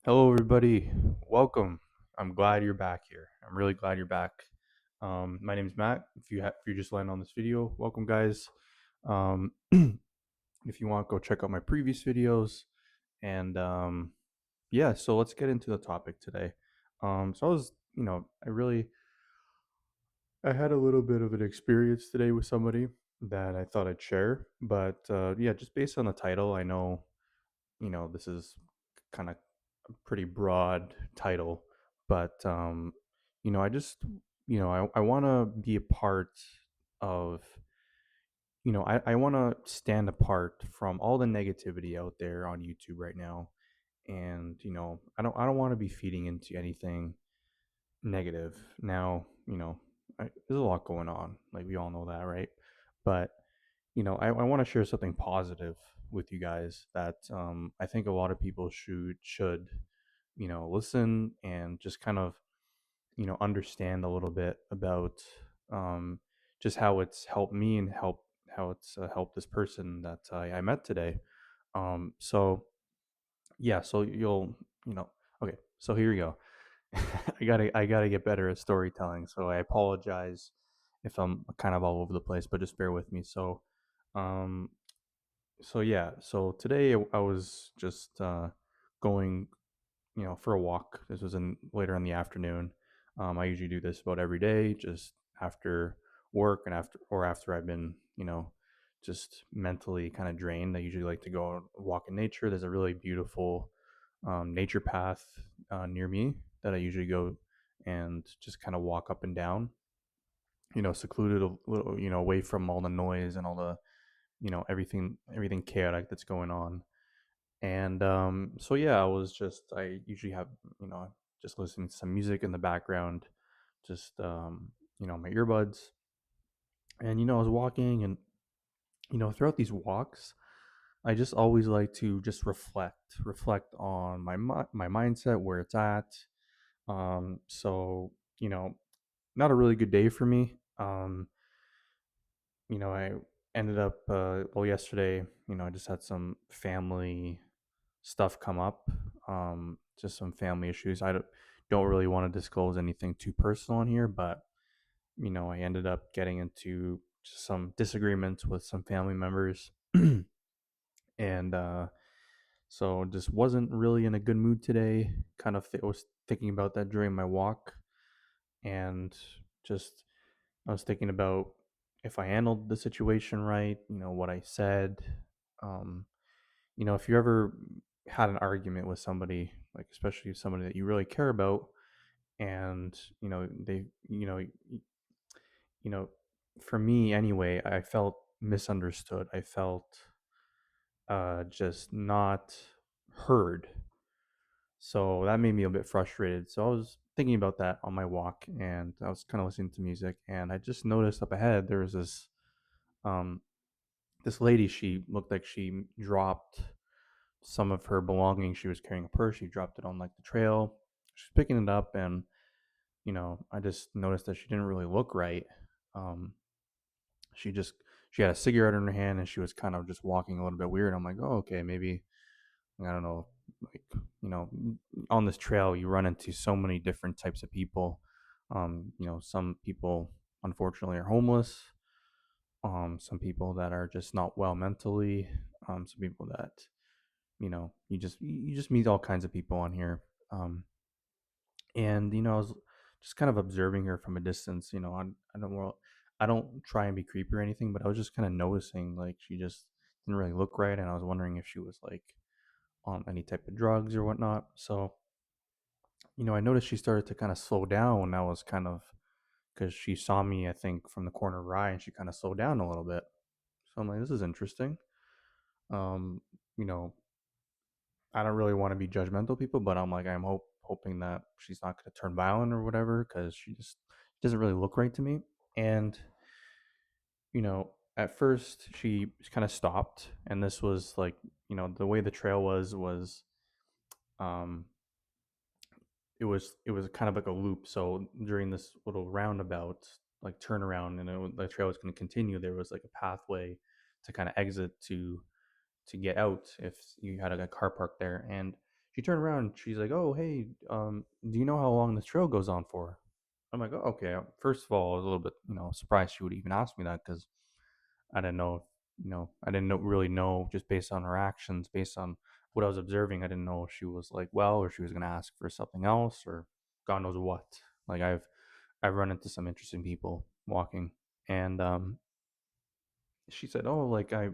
Hello, everybody. Welcome. I'm glad you're back here. I'm really glad you're back. My name's Matt. If you just landed on this video, welcome, guys. If you want, go check out my previous videos. And yeah, so let's get into the topic today. So I was, I had a little bit of an experience today with somebody that I thought I'd share. But yeah, just based on the title, I know this is kind of a pretty broad title, but I just I want to be a part of I want to stand apart from all the negativity out there on YouTube right now. And I don't want to be feeding into anything negative. Now, there's a lot going on, like we all know that, right? But I want to share something positive with you guys that I think a lot of people should listen and just kind of understand a little bit about um, just how it's helped me and how it's helped this person that I met today. So yeah, so okay. So here you go. I gotta get better at storytelling. So I apologize if I'm kind of all over the place, but just bear with me. Um, so yeah, so today I was just going, for a walk. This was in later in the afternoon. I usually do this about every day, just after work and after I've been, just mentally kind of drained. I usually like to go walk in nature. There's a really beautiful nature path near me that I usually go and just kind of walk up and down. Secluded a little, away from all the noise and all the everything chaotic that's going on. And so yeah, I usually have just listening to some music in the background, just my earbuds. And I was walking, and throughout these walks, I just always like to just reflect on my mindset, where it's at. So not a really good day for me. I ended up yesterday, I just had some family stuff come up, just some family issues. I don't really want to disclose anything too personal in here, but I ended up getting into some disagreements with some family members, and so just wasn't really in a good mood today. Kind of was thinking about that during my walk, and just I was thinking about if I handled the situation right, what I said. Um, if you ever had an argument with somebody, like especially somebody that you really care about, and they, you know, for me anyway, I felt misunderstood. I felt just not heard. So that made me a bit frustrated. So I was thinking about that on my walk, and I was kind of listening to music, and I just noticed up ahead there was um, this lady. She looked like she dropped some of her belongings. She was carrying a purse. She dropped it on like the trail. She's picking it up, and I just noticed that she didn't really look right. Um, she just she had a cigarette in her hand, and she was kind of just walking a little bit weird. I'm like, oh, okay, maybe I don't know, like on this trail you run into so many different types of people. Some people unfortunately are homeless. Some people that are just not well mentally. Some people that you just meet all kinds of people on here. And I was just kind of observing her from a distance. I don't try and be creepy or anything, but I was just kind of noticing like she just didn't really look right, and I was wondering if she was like on any type of drugs or whatnot. So I noticed she started to kind of slow down. And I was kind of because she saw me, I think, from the corner of her eye, and she kind of slowed down a little bit. So I'm like, this is interesting. Um, you know, I don't really want to be judgmental people, but I'm like, hoping that she's not going to turn violent or whatever, because she just doesn't really look right to me. And at first she kind of stopped, and this was like, the way the trail was, um, it was kind of like a loop. So during this little roundabout, like turnaround, and the trail was going to continue, there was like a pathway to kind of exit to get out if you had a car parked there. And she turned around and she's like, "Oh, hey, do you know how long this trail goes on for?" I'm like, "Oh, okay." First of all, I was a little bit, surprised she would even ask me that because I didn't know, I didn't really know just based on her actions, based on what I was observing. I didn't know if she was like well or she was gonna ask for something else or God knows what. Like I've run into some interesting people walking, and she said, "Oh, like I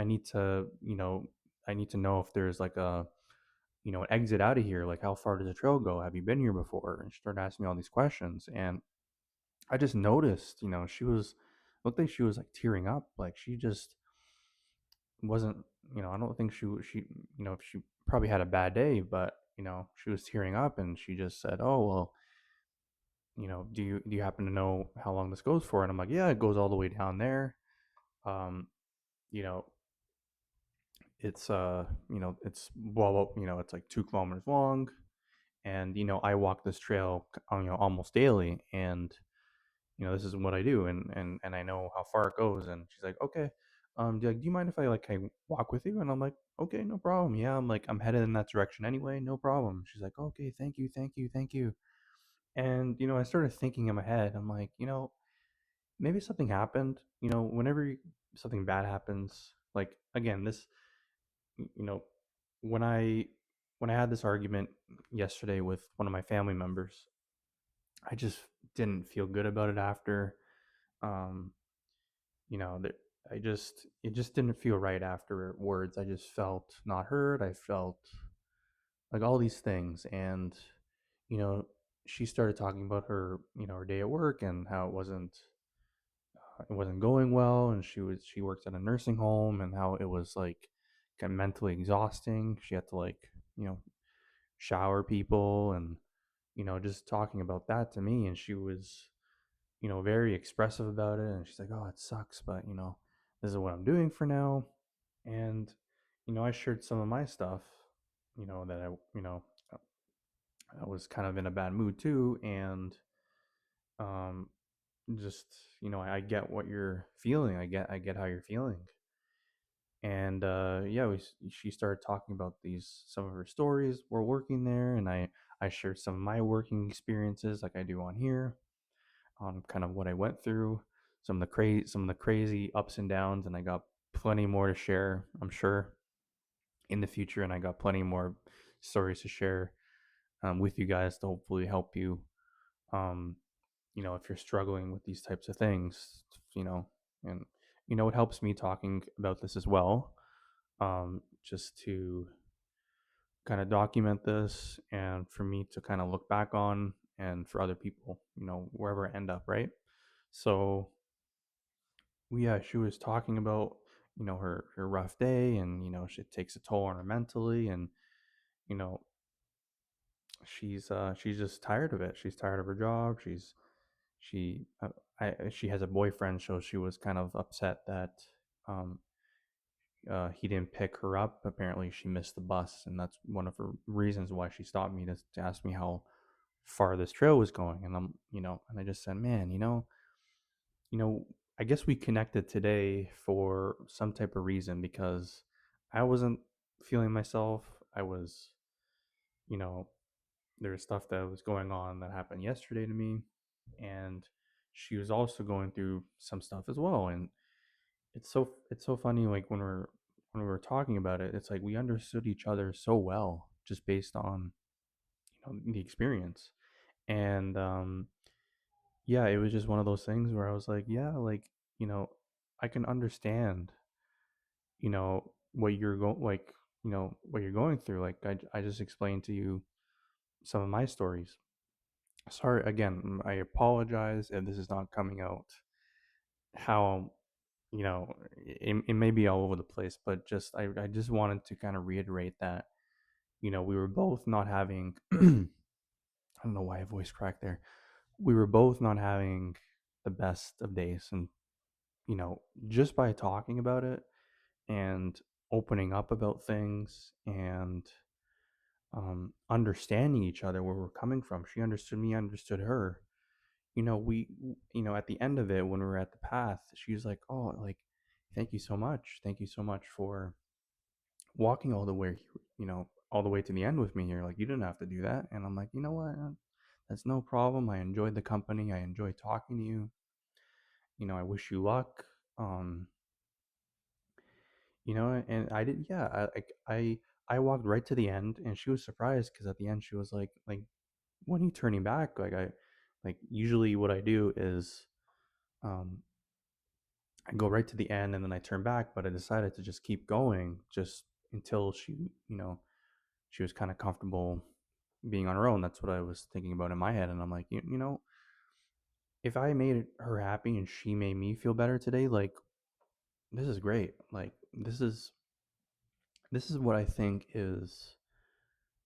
need to, I need to know if there's like a, an exit out of here. Like, how far does the trail go? Have you been here before?" And she started asking me all these questions, and I just noticed, she was looked like she was like tearing up. Like she just wasn't, I don't think she, she probably had a bad day, but she was tearing up, and she just said, "Oh, well, do you happen to know how long this goes for?" And I'm like, "Yeah, it goes all the way down there. Um, you know, it's well, it's like 2 kilometers long, and I walk this trail, almost daily, and this is what I do, and I know how far it goes." And she's like, "Okay, do you mind if I like I walk with you?" And I'm like, "Okay, no problem. Yeah, I'm headed in that direction anyway, no problem." She's like, "Okay, thank you, thank you, thank you." And I started thinking in my head, I'm like, maybe something happened. Whenever something bad happens, like again, this, you know, when I had this argument yesterday with one of my family members, I just didn't feel good about it after. Um, that it just didn't feel right afterwards. I just felt not heard. I felt like all these things, and you know, she started talking about her, her day at work and how it wasn't going well, and she worked at a nursing home, and how it was like kind of mentally exhausting. She had to like, you know, shower people, and just talking about that to me, and she was very expressive about it, and she's like, "Oh, it sucks, but this is what I'm doing for now." And I shared some of my stuff, that I was kind of in a bad mood too, and um just I get what you're feeling. I get how you're feeling. And yeah, she started talking about these some of her stories while working there, and I shared some of my working experiences like I do on here, on kind of what I went through, some of the crazy ups and downs, and I got plenty more to share, I'm sure, in the future, and I got plenty more stories to share, with you guys to hopefully help you, um, if you're struggling with these types of things, and it helps me talking about this as well, just to kind of document this and for me to kind of look back on, and for other people, wherever I end up, right? So yeah, she was talking about her rough day, and it takes a toll on her mentally, and you know she's just tired of it. She's tired of her job. She has a boyfriend, so she was kind of upset that um he didn't pick her up. Apparently she missed the bus, and that's one of her reasons why she stopped me to ask me how far this trail was going. And and I just said, "Man, you know, I guess we connected today for some type of reason, because I wasn't feeling myself. I was, you know, there was stuff that was going on that happened yesterday to me, and she was also going through some stuff as well. And it's so funny, like when we were talking about it, it's like we understood each other so well just based on the experience. And yeah, it was just one of those things where I was like, yeah, like you know, I can understand what you're going like what you're going through. Like I just explained to you some of my stories. Sorry again, I apologize if this is not coming out how it may be all over the place, but I just wanted to kind of reiterate that we were both not having I don't know why I voice cracked there. We were both not having the best of days, and just by talking about it and opening up about things, and understanding each other, where we're coming from. She understood me, I understood her. We, at the end of it, when we were at the path, she was like, "Oh, like, thank you so much. Thank you so much for walking all the way, all the way to the end with me here. Like, you didn't have to do that. And I'm like, you know what? That's no problem. I enjoyed the company. I enjoyed talking to you. I wish you luck. Um, and I did, yeah, I walked right to the end, and she was surprised because at the end she was like, when are you turning back? Like usually what I do is, um, I go right to the end and then I turn back, but I decided to just keep going just until she was kind of comfortable being on her own. That's what I was thinking about in my head. And I'm like, if I made her happy and she made me feel better today, like, this is great. Like, this is what I think is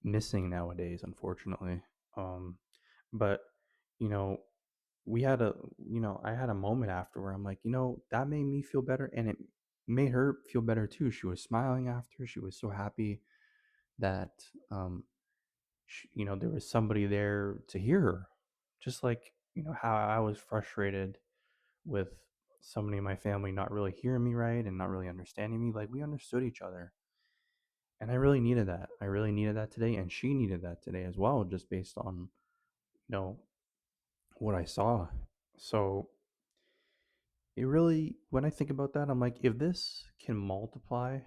missing nowadays, unfortunately. Um, but you know, we had a, I had a moment after where I'm like, that made me feel better, and it made her feel better too. She was smiling after. She was so happy that, there was somebody there to hear her, just like how I was frustrated with somebody in my family not really hearing me right and not really understanding me. Like, we understood each other, and I really needed that. I really needed that today, and she needed that today as well, just based on you know what I saw. So it really, when I think about that, I'm like, if this can multiply,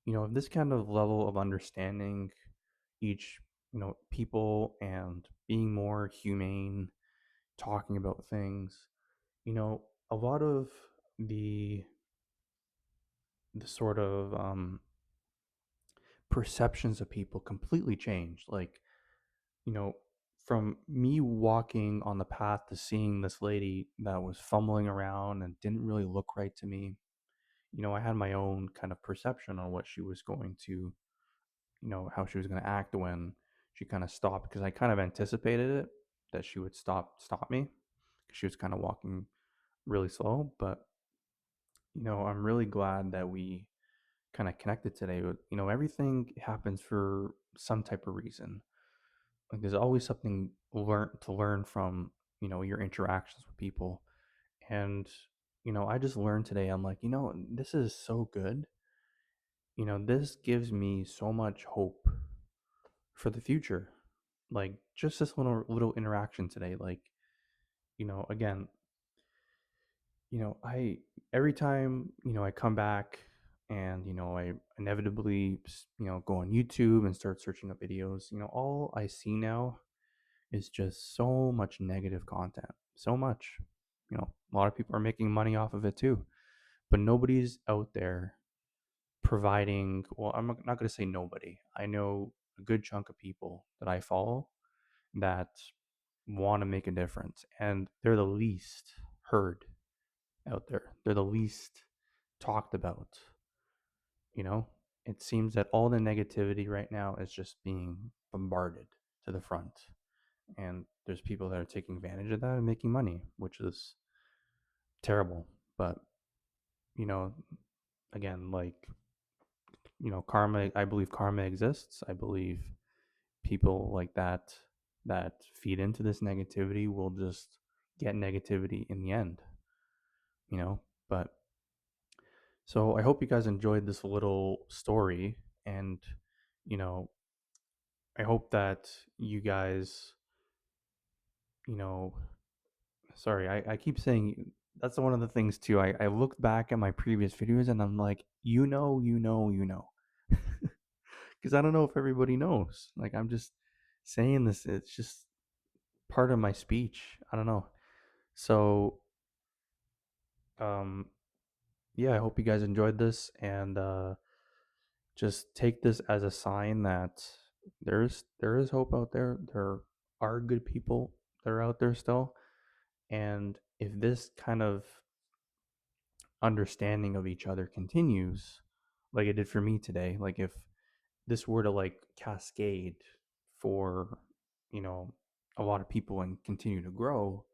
if this kind of level of understanding each, people, and being more humane, talking about things, a lot of the the sort of perceptions of people completely changed. Like, you know, from me walking on the path to seeing this lady that was fumbling around and didn't really look right to me, I had my own kind of perception on what she was going to, how she was going to act when she kind of stopped, because I kind of anticipated it, that she would stop me, because she was kind of walking really slow. But, I'm really glad that we kind of connected today. Everything happens for some type of reason. Like, there's always something learn from, your interactions with people. And, I just learned today, I'm like, this is so good. This gives me so much hope for the future. Like, just this little interaction today, like, again, I every time, I come back, and I inevitably, go on YouTube and start searching up videos. All I see now is just so much negative content. So much. A lot of people are making money off of it too, but nobody's out there providing. Well, I'm not going to say nobody. I know a good chunk of people that I follow that want to make a difference, and they're the least heard out there. They're the least talked about. You know, it seems that all the negativity right now is just being bombarded to the front, and there's people that are taking advantage of that and making money, which is terrible. But, you know, again, like, karma, I believe karma exists. I believe people like that feed into this negativity will just get negativity in the end, you know. But so I hope you guys enjoyed this little story, and, you know, I hope that you guys, you know, sorry, I keep saying, that's one of the things too. I looked back at my previous videos and I'm like, because I don't know if everybody knows. Like, I'm just saying this, it's just part of my speech. I don't know. So, um, yeah, I hope you guys enjoyed this, and just take this as a sign that there is hope out there. There are good people that are out there still, and if this kind of understanding of each other continues, like it did for me today, like if this were to like cascade for, you know, a lot of people and continue to grow,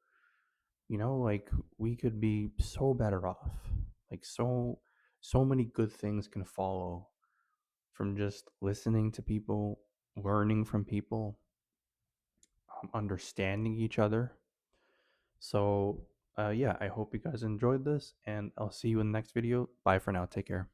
like, we could be so better off. Like, so many good things can follow from just listening to people, learning from people, understanding each other. So, yeah, I hope you guys enjoyed this, and I'll see you in the next video. Bye for now. Take care.